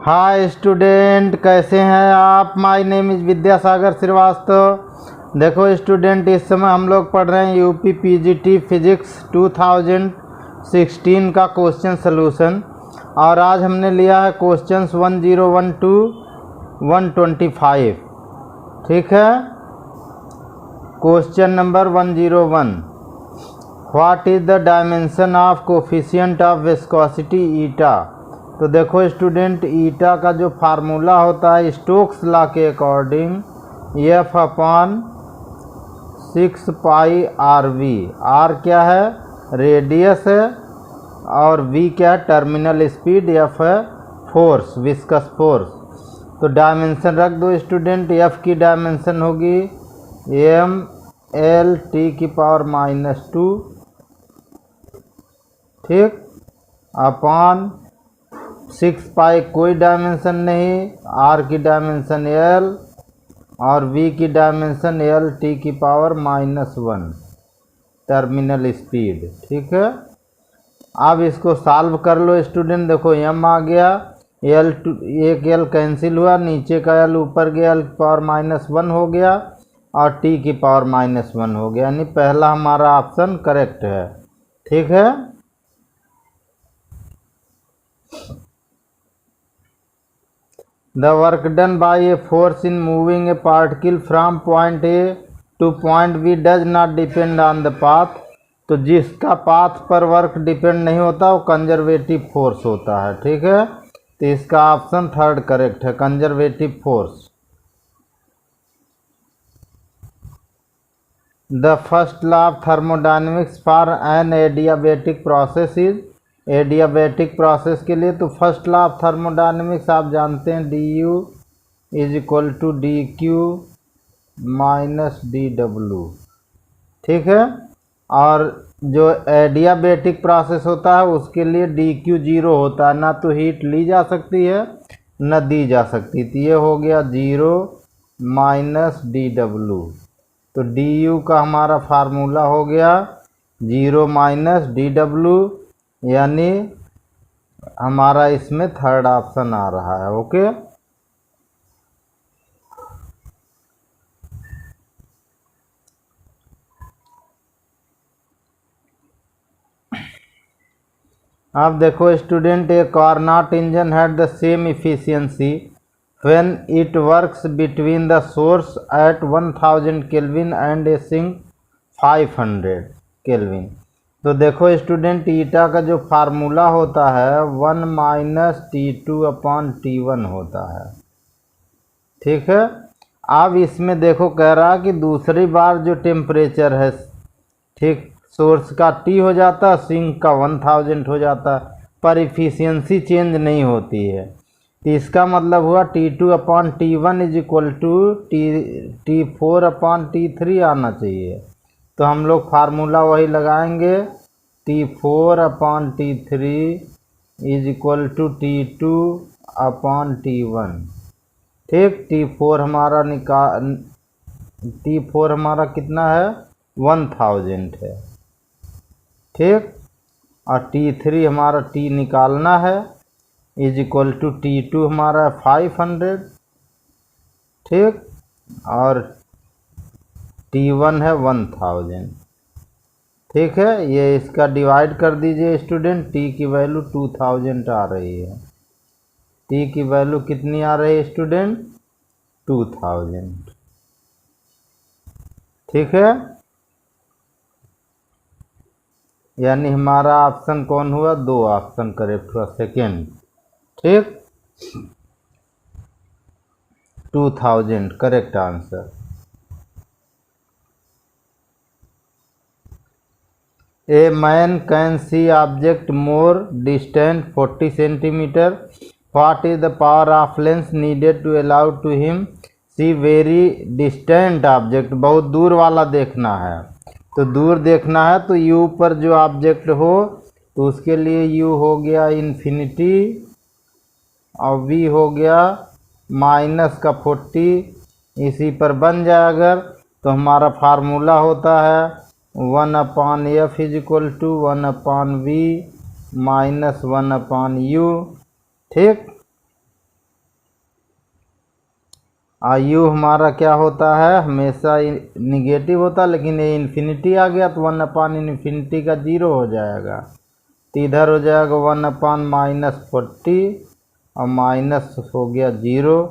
Hi student, कैसे हैं आप। My name is Vidyasagar Shrivastava. देखो स्टूडेंट, इस समय हम लोग पढ़ रहे हैं यूपी पीजीटी फिजिक्स 2016 का क्वेश्चन सलूशन। और आज हमने लिया है क्वेश्चंस 101 to 125। ठीक है। Question number 101, what is the dimension of coefficient of viscosity ईटा। तो देखो स्टूडेंट, ईटा का जो फार्मूला होता है स्टोक्स लॉ के अकॉर्डिंग F/6 पाई RV। R क्या है, रेडियस है, और V क्या है, टर्मिनल स्पीड, F है फोर्स, विस्कस फोर्स। तो डायमेंशन रख दो स्टूडेंट। F की डायमेंशन होगी mL/(2), ठीक, अपॉन 6 पाई कोई डायमेंशन नहीं, R की डायमेंशन L और V की डायमेंशन L((1), टर्मिनल स्पीड। ठीक है। अब इसको सॉल्व कर लो स्टूडेंट। देखो m आ गया, एक L कैंसिल हुआ, नीचे का L ऊपर गया, L⁻⁻1 हो गया और T⁻⁻1 हो गया, यानी पहला हमारा ऑप्शन करेक्ट है। ठीक है। The work done by a force in moving a particle from point A to point B does not depend on the path। तो जिसका पाथ पर वर्क डिपेंड नहीं होता वो कंजर्वेटिव फोर्स होता है। ठीक है। तो इसका ऑप्शन थर्ड करेक्ट है, conservative force. The first law of thermodynamics for an adiabatic process is. Adiabatic process के लिए तो फर्स्ट लॉ ऑफ थर्मोडायनेमिक्स आप जानते हैं, du=dQ-dW। ठीक है। और जो एडियाबैटिक प्रोसेस होता है उसके लिए dQ 0 होता है, ना तो हीट ली जा सकती है न दी जा सकती। तो ये हो गया 0 - dW। तो du का हमारा फार्मूला हो गया 0 - dW, यानी हमारा इसमें थर्ड ऑप्शन आ रहा है। ओके। अब देखो student, a Carnot engine had the same efficiency when it works between the source at 1000 kelvin and a sink 500 kelvin. तो देखो स्टूडेंट, ईटा का जो फार्मूला होता है 1 - T2/T1 होता है। ठीक है। अब इसमें देखो कह रहा है कि दूसरी बार जो टेम्परेचर है, ठीक, सोर्स का T हो जाता है, सिंक का 1000 हो जाता है, पर इफिशियंसी चेंज नहीं होती है। तो इसका मतलब हुआ T2/T1 = T4/T3 आना चाहिए। तो हम लोग फार्मूला वही लगाएंगे, T4/T3 = T2/T1। ठीक। T4 हमारा कितना है, 1000 है। ठीक। और T3 हमारा T निकालना है, = T2 हमारा 500। ठीक। और T1 है 1000। ठीक है। ये इसका डिवाइड कर दीजिए स्टूडेंट। T की वैल्यू 2000 आ रही है। T की वैल्यू कितनी आ रही है स्टूडेंट, 2000। ठीक है। यानी हमारा ऑप्शन कौन हुआ, 2 ऑप्शन करेक्ट हुआ, सेकेंड। ठीक, 2000 correct answer. A man can see object more distant 40 centimetre. What is the power of lens needed to allow to him see very distant object. बहुत दूर वाला देखना है, तो दूर देखना है तो U पर जो ऑब्जेक्ट हो तो उसके लिए U हो गया इन्फिनिटी और V हो गया -40। इसी पर बन जाए अगर तो हमारा फार्मूला होता है 1/F = 1/V - 1/U। ठीक। यू हमारा क्या होता है, हमेशा निगेटिव होता है, लेकिन ये इन्फिनिटी आ गया तो 1/इन्फिनिटी का 0 हो जाएगा। तो इधर हो जाएगा 1/-40 और माइनस हो गया 0,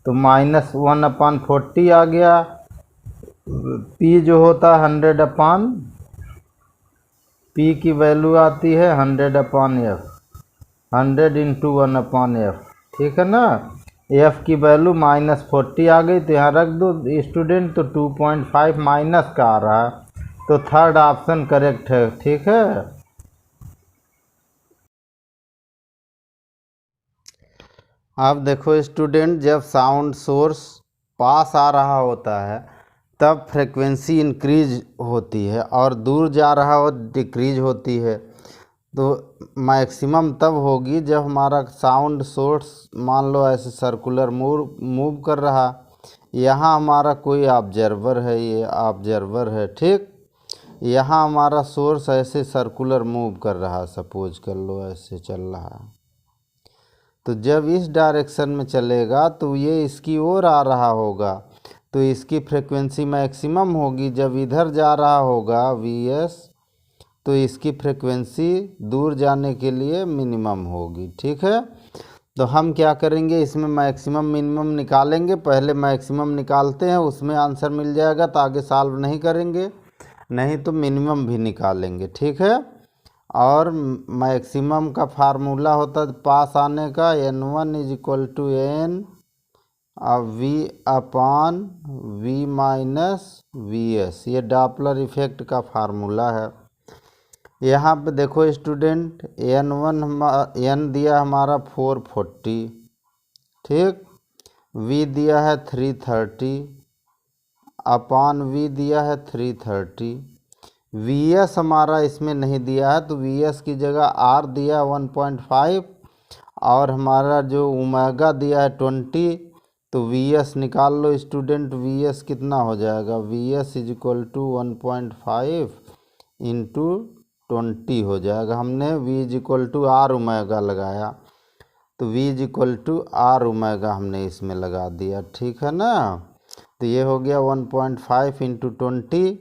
तो -1/40 आ गया। पी जो होता है 100/, पी की वैल्यू आती है 100/f, 100 × 1/f, ठीक है ना। एफ की वैल्यू -40 आ गई, तो यहाँ रख दो स्टूडेंट। तो 2.5 माइनस का आ रहा है, तो थर्ड ऑप्शन करेक्ट है, ठीक है। अब देखो स्टूडेंट, जब साउंड सोर्स पास आ रहा होता है तब फ्रीक्वेंसी इंक्रीज होती है और दूर जा रहा हो डिक्रीज होती है। तो मैक्सिमम तब होगी जब हमारा साउंड सोर्स मान लो ऐसे सर्कुलर मूव कर रहा। यहाँ हमारा कोई ऑब्जर्वर है, ये ऑब्जर्वर है, ठीक। यहाँ हमारा सोर्स ऐसे सर्कुलर मूव कर रहा, सपोज कर लो ऐसे चल रहा। तो जब इस डायरेक्शन में चलेगा तो ये इसकी ओर आ रहा होगा, तो इसकी फ्रीक्वेंसी मैक्सिमम होगी। जब इधर जा रहा होगा Vs, तो इसकी फ्रीक्वेंसी दूर जाने के लिए मिनिमम होगी, ठीक है। तो हम क्या करेंगे, इसमें मैक्सिमम मिनिमम निकालेंगे। पहले मैक्सिमम निकालते हैं, उसमें आंसर मिल जाएगा तो आगे सॉल्व नहीं करेंगे, नहीं तो मिनिमम भी निकालेंगे, ठीक है। और मैक्सिमम का फार्मूला होता है पास आने का, n1 = n V/V-Vs, ये डॉपलर इफेक्ट का फार्मूला है। यहाँ पे देखो स्टूडेंट, n दिया हमारा 440, ठीक। V दिया है 330 अपॉन V दिया है 330। Vs हमारा इसमें नहीं दिया है, तो Vs की जगह R दिया 1.5 और हमारा जो ओमेगा दिया है 20। तो Vs निकाल लो स्टूडेंट, Vs कितना हो जाएगा, Vs = 1.5 × 20 हो जाएगा। हमने V = R ओमेगा लगाया, तो V = R ओमेगा हमने इसमें लगा दिया, ठीक है ना। तो ये हो गया 1.5 × 20,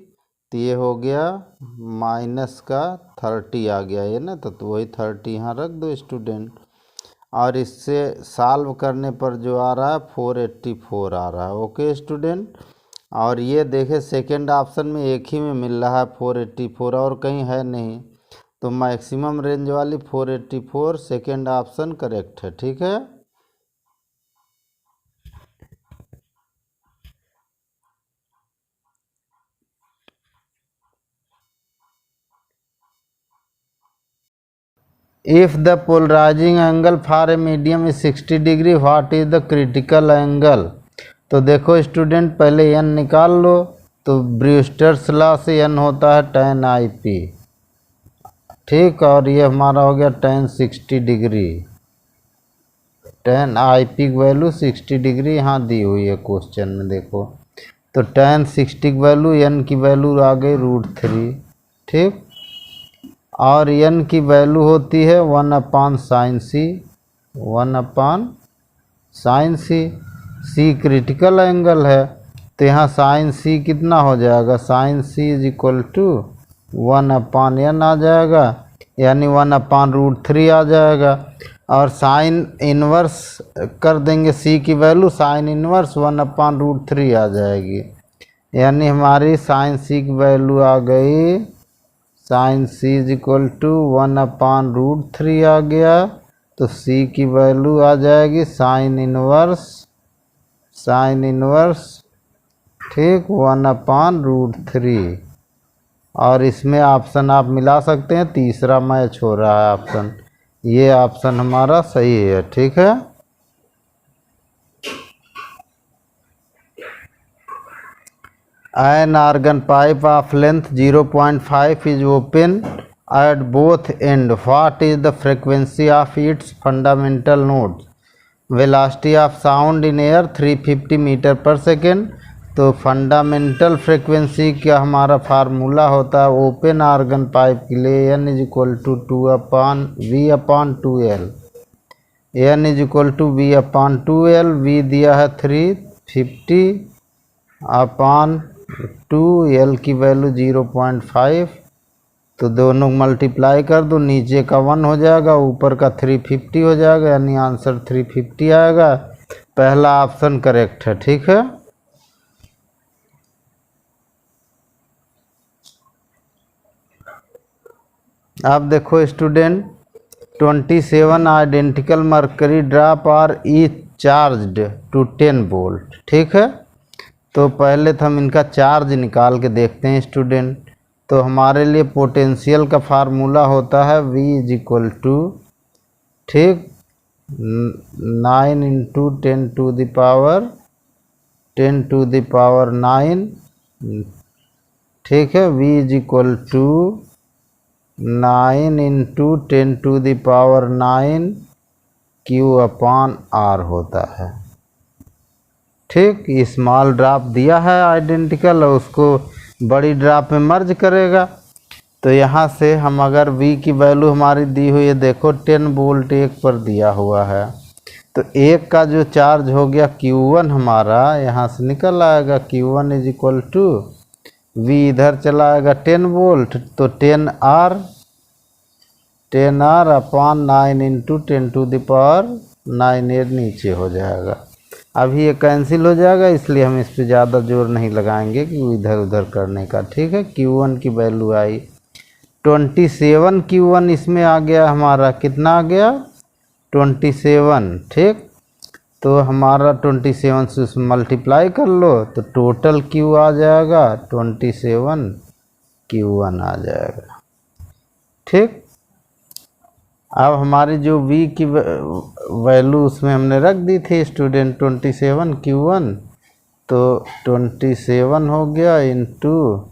तो ये हो गया माइनस का 30 आ गया ये ना, तो वही 30 यहाँ रख दो स्टूडेंट। और इससे सॉल्व करने पर जो आ रहा है 484 आ रहा है, ओके स्टूडेंट। और ये देखे सेकंड ऑप्शन में एक ही में मिल रहा है 484, और कहीं है नहीं। तो मैक्सिमम रेंज वाली 484 सेकंड ऑप्शन करेक्ट है, ठीक है। If the polarizing angle for a medium is 60 degree, what is the critical angle? तो देखो स्टूडेंट, पहले n निकाल लो। तो ब्रूस्टर्स लॉ से n होता है tan IP, ठीक। और ये हमारा हो गया tan 60 डिग्री, tan IP की वैल्यू 60 डिग्री यहाँ दी हुई है क्वेश्चन में, देखो। तो tan 60 की वैल्यू, n की वैल्यू आ गई √3, ठीक। और n की वैल्यू होती है 1/sin c, 1/sin c। c critical angle है, तो यहाँ sin c कितना हो जाएगा, sin c = 1/n आ जाएगा, यानी 1/√3 आ जाएगा। और साइन इन्वर्स कर देंगे c की वैल्यू, साइन इन्वर्स 1/√3 आ जाएगी, यानी हमारी sin c की वैल्यू आ गई, sin c = 1/√3 आ गया। तो c की वैल्यू आ जाएगी साइन इन्वर्स, ठीक, 1/√3। और इसमें ऑप्शन आप मिला सकते हैं, तीसरा मैच हो रहा है ऑप्शन, ये ऑप्शन हमारा सही है, ठीक है। An organ pipe of length 0.5 is open at both ends. What is the frequency of its fundamental notes? Velocity of sound in air 350 metre पर सेकेंड। तो फंडामेंटल फ्रीक्वेंसी का हमारा फार्मूला होता है ओपन आर्गन पाइप के लिए, n = 2/V/2L, n = V/2L। V दिया है 3, 50/2, L की वैल्यू 0.5, तो दोनों मल्टीप्लाई कर दो, नीचे का 1 हो जाएगा, ऊपर का 350 हो जाएगा, यानी आंसर 350 आएगा। पहला ऑप्शन करेक्ट है, ठीक है। अब देखो student, 27 identical mercury drop are each charged to 10 volt, ठीक है। तो पहले तो हम इनका चार्ज निकाल के देखते हैं स्टूडेंट। तो हमारे लिए पोटेंशियल का फार्मूला होता है V इज इक्वल टू, ठीक, 9 इंटू 10⁻9, ठीक है। V is equal to 9 into 10⁻9 Q/R होता है, ठीक। स्मॉल ड्रॉप दिया है आइडेंटिकल और उसको बड़ी ड्रॉप में मर्ज करेगा। तो यहाँ से हम अगर V की वैल्यू हमारी दी हुई है, देखो 10 वोल्ट एक पर दिया हुआ है, तो एक का जो चार्ज हो गया Q1 हमारा यहाँ से निकल आएगा। Q1 is equal to V इधर चला आएगा 10 वोल्ट, तो 10R/9 इंटू 10⁻9 ये नीचे हो जाएगा। अभी ये कैंसिल हो जाएगा, इसलिए हम इस पर ज़्यादा जोर नहीं लगाएंगे कि इधर उधर करने का, ठीक है। Q1 की वैल्यू आई 27, Q1 इसमें आ गया हमारा, कितना आ गया 27, ठीक। तो हमारा 27 से उसमें मल्टीप्लाई कर लो, तो टोटल Q आ जाएगा 27 Q1 आ जाएगा, ठीक। अब हमारी जो V की वैल्यू उसमें हमने रख दी थी स्टूडेंट 27 Q1, तो 27 हो गया इंटू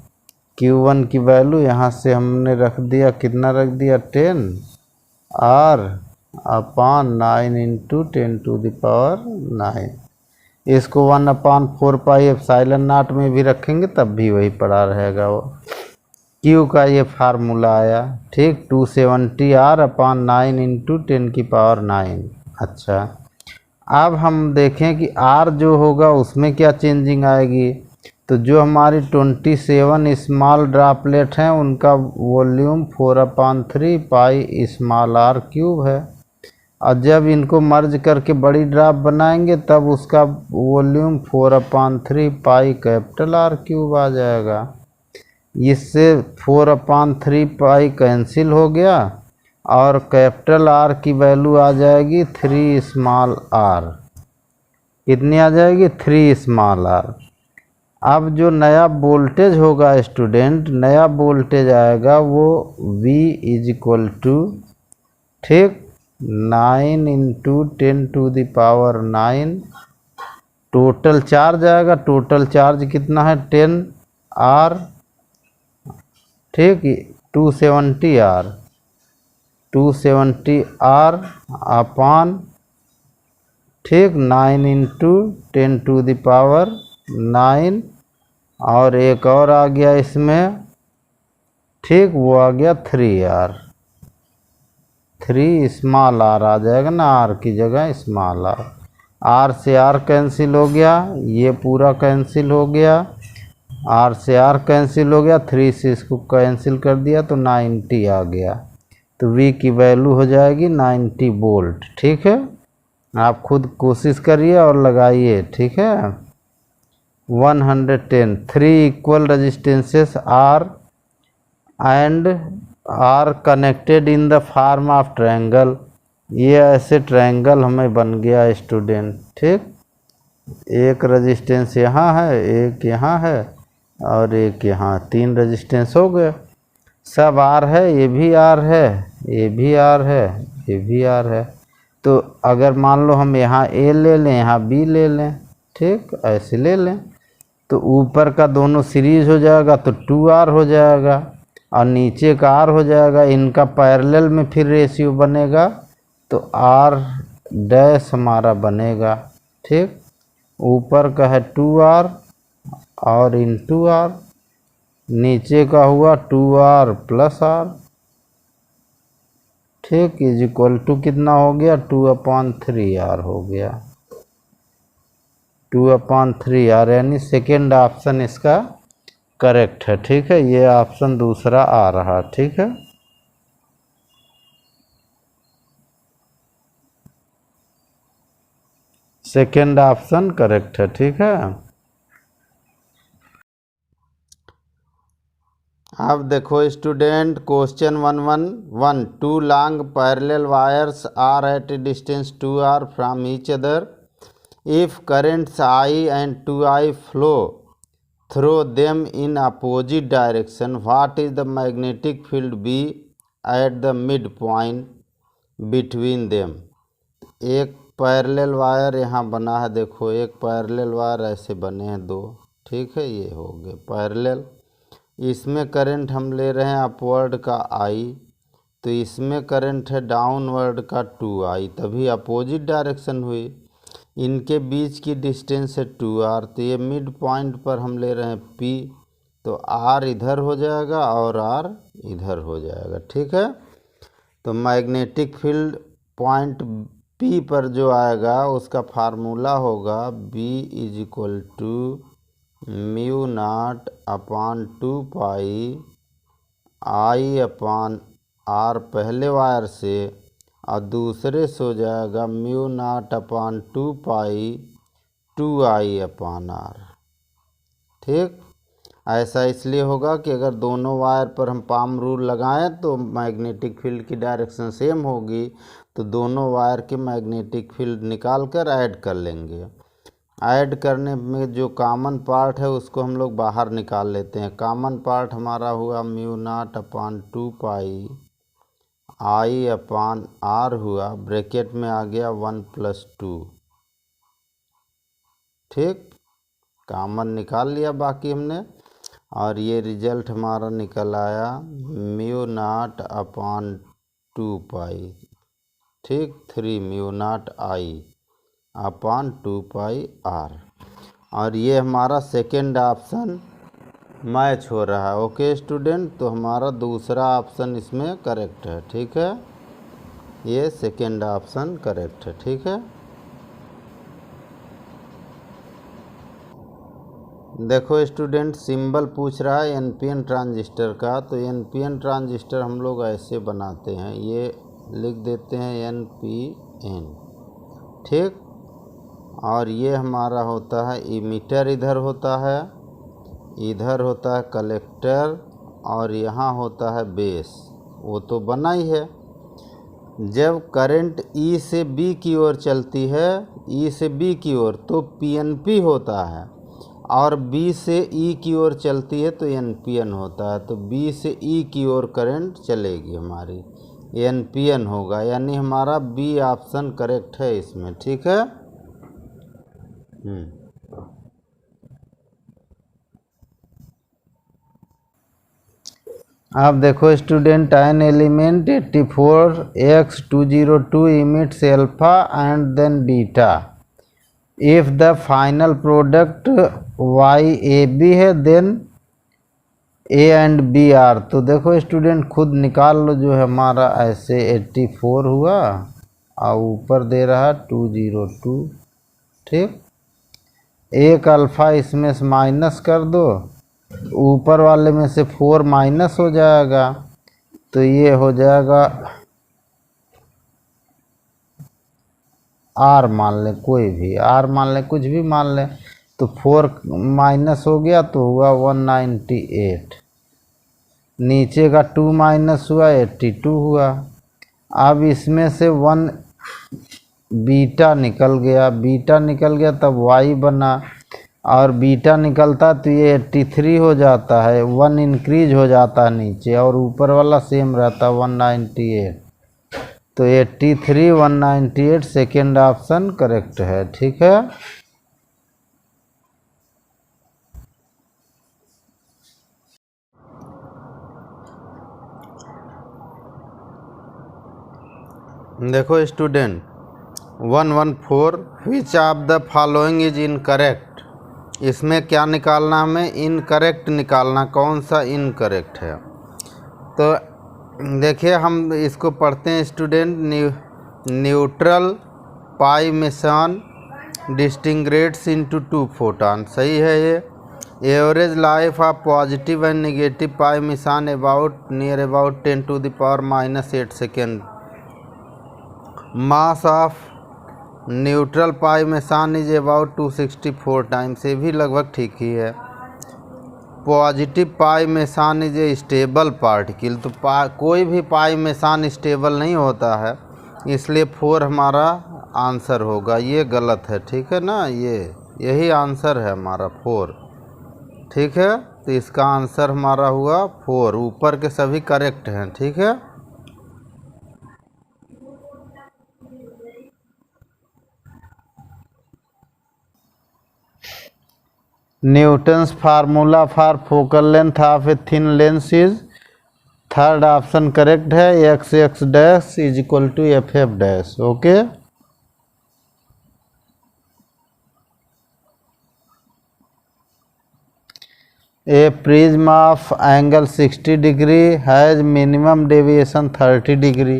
Q1 की वैल्यू यहाँ से हमने रख दिया, कितना रख दिया 10R/9 इंटू 10⁻9। इसको 1/4πε0 में भी रखेंगे तब भी वही पड़ा रहेगा। वो Q का ये फार्मूला आया, ठीक, 270R/9 इंटू 10⁻9। अच्छा, अब हम देखें कि R जो होगा उसमें क्या चेंजिंग आएगी। तो जो हमारी 27 स्मॉल ड्रॉपलेट हैं उनका volume 4/3 pi small r cube है, और जब इनको मर्ज करके बड़ी ड्रॉप बनाएंगे तब उसका volume 4/3 pi capital R cube आ जाएगा। इससे 4/3 पाई कैंसिल हो गया और कैपिटल R की वैल्यू आ जाएगी 3 स्मॉल r। कितनी आ जाएगी 3 स्मॉल r। अब जो नया वोल्टेज होगा स्टूडेंट, नया वोल्टेज आएगा वो V इज इक्वल टू, ठीक, 9 इंटू 10⁻9। टोटल चार्ज आएगा, टोटल चार्ज कितना है 10R, ठीक, 270R अपॉन, ठीक, 9 इंटू 10⁻9, और एक और आ गया इसमें, ठीक, वो आ गया 3R, 3 स्मॉल r आ जाएगा ना, R की जगह स्मॉल r। R से R कैंसिल हो गया, ये पूरा कैंसिल हो गया, R से R कैंसिल हो गया, 3 से इसको कैंसिल कर दिया तो 90 आ गया। तो V की वैल्यू हो जाएगी 90 वोल्ट, ठीक है। आप खुद कोशिश करिए और लगाइए, ठीक है। 110 3 equal resistances R and are connected in the form of triangle. ये ऐसे ट्रायंगल हमें बन गया स्टूडेंट, ठीक। एक रेजिस्टेंस यहाँ है, एक यहाँ है और एक यहाँ, 3 रेजिस्टेंस हो गए। सब आर है, ये भी आर है, ये भी आर है, ये भी आर है। तो अगर मान लो हम यहाँ ए ले लें, यहाँ बी ले लें, ठीक, ऐसे ले लें, तो ऊपर का दोनों सीरीज हो जाएगा तो 2R हो जाएगा और नीचे का R हो जाएगा। इनका पैरेलल में फिर रेशियो बनेगा तो R डैश हमारा बनेगा, ठीक। ऊपर का है 2R और इंटू R, नीचे का हुआ 2R प्लस R, ठीक, इज इक्वल टू कितना हो गया 2/3R हो गया, 2/3 यानी सेकेंड ऑप्शन इसका करेक्ट है। ठीक है, ये ऑप्शन दूसरा आ रहा। ठीक है, सेकेंड ऑप्शन करेक्ट है। ठीक है, अब देखो student question 111 two long parallel wires are at a distance 2r from each other if currents I and 2I flow through them in opposite direction what is the magnetic field B at the midpoint between them। एक parallel wire यहाँ बना है, देखो एक parallel wire ऐसे बने हैं दो। ठीक है, ये हो गए पैरेलल। इसमें करंट हम ले रहे हैं अपवर्ड का I, तो इसमें करंट है डाउनवर्ड का 2I, तभी अपोजिट डायरेक्शन हुई। इनके बीच की डिस्टेंस है 2r, तो ये मिड पॉइंट पर हम ले रहे हैं P, तो R इधर हो जाएगा और R इधर हो जाएगा। ठीक है, तो मैग्नेटिक फील्ड पॉइंट P पर जो आएगा उसका फार्मूला होगा B = μ0/2π I/r पहले वायर से, और दूसरे से हो जाएगा μ0/2π 2I/r। ठीक, ऐसा इसलिए होगा कि अगर दोनों वायर पर हम पाम रूल लगाएं तो मैग्नेटिक फील्ड की डायरेक्शन सेम होगी, तो दोनों वायर के मैग्नेटिक फील्ड निकाल कर ऐड कर लेंगे। ऐड करने में जो कॉमन पार्ट है उसको हम लोग बाहर निकाल लेते हैं। कॉमन पार्ट हमारा हुआ μ0/2π I/r हुआ, ब्रैकेट में आ गया 1+2। ठीक, कॉमन निकाल लिया बाकी हमने, और ये रिजल्ट हमारा निकल आया μ0/2π। ठीक, 3 μ0I/2πr, और ये हमारा सेकेंड ऑप्शन मैच हो रहा है। ओके स्टूडेंट, तो हमारा दूसरा ऑप्शन इसमें करेक्ट है। ठीक है, ये सेकेंड ऑप्शन करेक्ट है। ठीक है, देखो स्टूडेंट सिंबल पूछ रहा है एनपीएन ट्रांजिस्टर का, तो एनपीएन ट्रांजिस्टर हम लोग ऐसे बनाते हैं, ये लिख देते हैं NPN। ठीक, और ये हमारा होता है इमीटर, इधर होता है, इधर होता है कलेक्टर, और यहाँ होता है बेस। वो तो बना ही है। जब करंट E से B की ओर चलती है, E से B की ओर, तो PNP होता है, और B से E की ओर चलती है तो NPN होता है। तो B से E की ओर करंट चलेगी हमारी, NPN होगा, यानी हमारा B ऑप्शन करेक्ट है इसमें। ठीक है, अब देखो student an element 84x202 emits alpha and then beta if the final product YAB है then A and B R। तो देखो स्टूडेंट खुद निकाल लो, जो है हमारा ऐसे 84 हुआ और ऊपर दे रहा 202। ठीक, एक अल्फ़ा इसमें से माइनस कर दो, ऊपर वाले में से 4 माइनस हो जाएगा, तो ये हो जाएगा R मान लें, कोई भी R मान लें, कुछ भी मान लें, तो 4 माइनस हो गया तो हुआ 198। नीचे का 2 माइनस हुआ 82 हुआ। अब इसमें से 1 बीटा निकल गया, बीटा निकल गया तब Y बना, और बीटा निकलता तो ये 83 हो जाता है, 1 इंक्रीज हो जाता है नीचे, और ऊपर वाला सेम रहता 198। तो 83 198 सेकेंड ऑप्शन करेक्ट है। ठीक है, देखो student 114 which of the following is incorrect. इसमें क्या निकालना, हमें इनकरेक्ट निकालना, कौन सा इनकरेक्ट है। तो देखिए हम इसको पढ़ते हैं student, neutral pi meson disintegrates into 2 photon, सही है ये। Average life of positive and negative pi meson about near about 10⁻⁻8 second. Mass of neutral pi meson is about 264 times, ये भी लगभग ठीक ही है। Positive pi meson is a stable particle, तो कोई भी पाई मेसान स्टेबल नहीं होता है, इसलिए 4 हमारा आंसर होगा। ये गलत है, ठीक है ना, यही आंसर है हमारा 4, ठीक है। तो इसका आंसर हमारा हुआ 4, ऊपर के सभी करेक्ट हैं, ठीक है। Newton's formula for focal length of a thin lens is, third option correct है, x dash is equal to f dash, okay. A prism of angle 60 degree has minimum deviation 30 degree.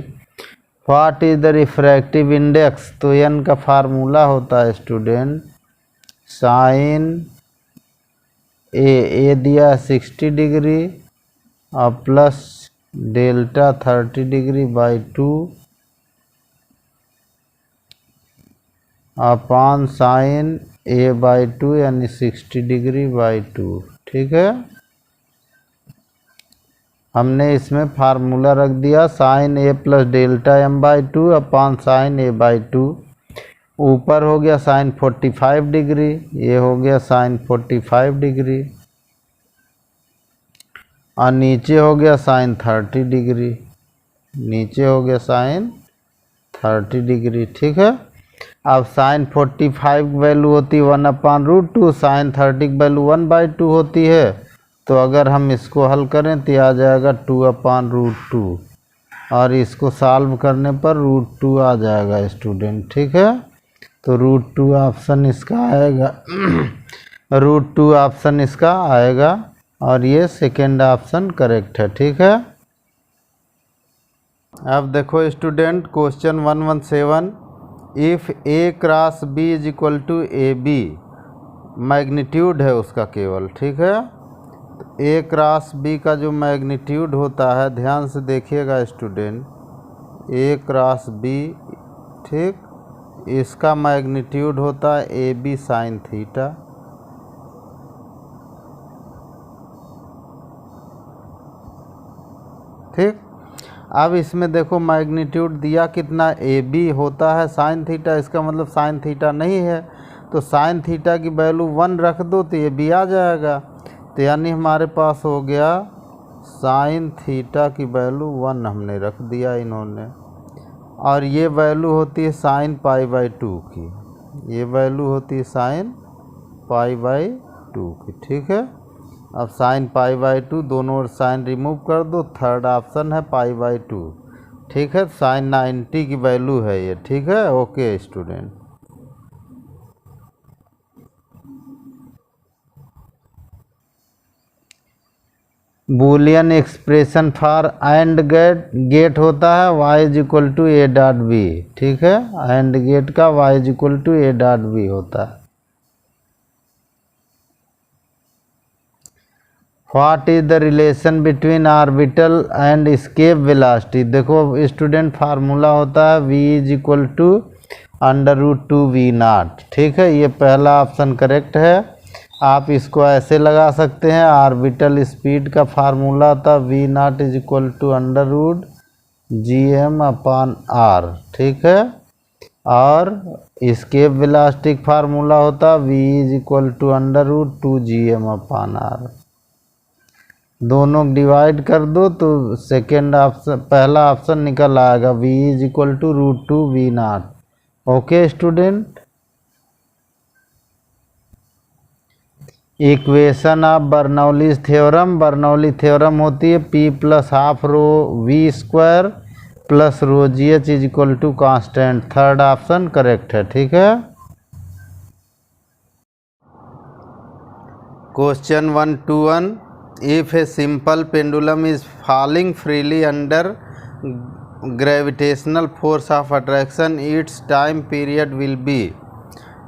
What is the refractive index, तो n का formula होता है student sine A दिया 60 degree और plus delta 30 degree by 2 upon sine A by 2 यानी 60 degree by 2, ठीक है। हमने इसमें फार्मूला रख दिया sine A plus delta m by 2 upon sine A by 2। ऊपर हो गया साइन 45 डिग्री, ये हो गया साइन 45 डिग्री, और नीचे हो गया साइन 30 डिग्री, नीचे हो गया साइन 30 डिग्री, ठीक है। अब साइन 45 की वैल्यू होती है 1/√2, साइन 30 की वैल्यू 1/2 होती है, तो अगर हम इसको हल करें तो आ जाएगा 2/√2, और इसको सॉल्व करने पर √2 आ जाएगा स्टूडेंट, ठीक है। तो √2 ऑप्शन इसका आएगा √2 ऑप्शन इसका आएगा, और ये सेकेंड ऑप्शन करेक्ट है, ठीक है। अब देखो student question 117, if A cross B is equal to A B, magnitude है उसका केवल, ठीक है। तो ए क्रॉस बी का जो मैग्नीट्यूड होता है, ध्यान से देखिएगा स्टूडेंट, ए क्रॉस बी, ठीक, इसका मैग्नीट्यूड होता है ए बी साइन थीटा, ठीक। अब इसमें देखो मैग्नीट्यूड दिया कितना, ए बी होता है साइन थीटा, इसका मतलब साइन थीटा नहीं है, तो साइन थीटा की वैल्यू 1 रख दो तो ए बी आ जाएगा। तो यानी हमारे पास हो गया साइन थीटा की वैल्यू 1 हमने रख दिया इन्होंने, और ये वैल्यू होती है साइन π/2 की, ये वैल्यू होती है साइन π/2 की, ठीक है। अब साइन π/2, दोनों ओर साइन रिमूव कर दो, थर्ड ऑप्शन है π/2, ठीक है। साइन 90 की वैल्यू है ये, ठीक है, okay student. Boolean expression for AND gate होता है y is equal to A dot B, ठीक है। एंड गेट का y is equal to A dot B होता है। What is the relation between orbital and escape velocity, देखो student formula होता है v is equal to √2v0, ठीक है। ये पहला ऑप्शन करेक्ट है। आप इसको ऐसे लगा सकते हैं, ऑर्बिटल स्पीड का फार्मूला था v0 is equal to √gm/r, ठीक है। और एस्केप वेलोसिटी का फार्मूला होता v is equal to √2gm/r। दोनों डिवाइड कर दो तो सेकेंड ऑप्शन, पहला ऑप्शन निकल आएगा v is equal to √2v0, okay student. Equation of Bernoulli's theorem, Bernoulli theorem होती है p + ½ ρv² + ρgh is equal to constant, third option correct है, ठीक है। Question 121, if a simple pendulum is falling freely under gravitational force of attraction, its time period will be,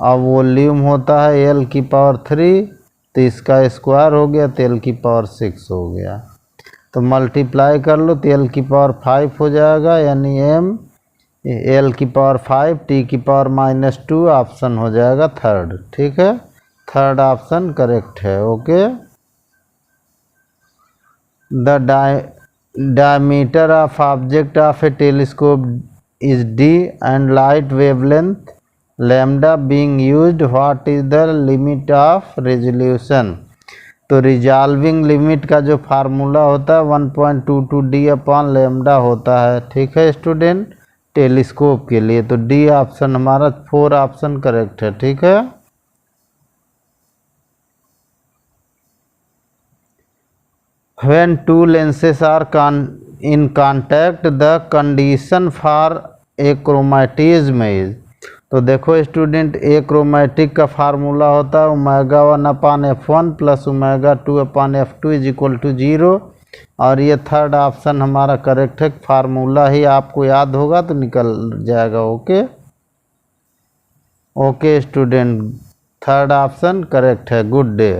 अब volume होता है L की power 3, तो इसका square हो गया तो एल की पावर 6 हो गया। तो मल्टीप्लाई कर लो तो एल की पावर 5 हो जाएगा, यानी एम एल की पावर 5 टी की पावर -2 ऑप्शन हो जाएगा थर्ड। ठीक है, थर्ड ऑप्शन करेक्ट है। Okay. The diameter of object of a telescope is d and light wavelength lambda being used, what is the limit of resolution? तो resolving limit का जो formula होता है 1.22 डी अपॉन लैम्डा होता है। ठीक है स्टूडेंट, टेलीस्कोप के लिए तो डी ऑप्शन हमारा 4 ऑप्शन करेक्ट है। ठीक है। When two lenses are in contact, the condition for achromatism is, तो देखो स्टूडेंट एक्रोमेटिक का फार्मूला होता है ω1/f1 plus ω2/f2 is equal to 0, और ये थर्ड ऑप्शन हमारा करेक्ट है। फार्मूला ही आपको याद होगा तो निकल जाएगा। Okay okay student, third option correct है। Good day.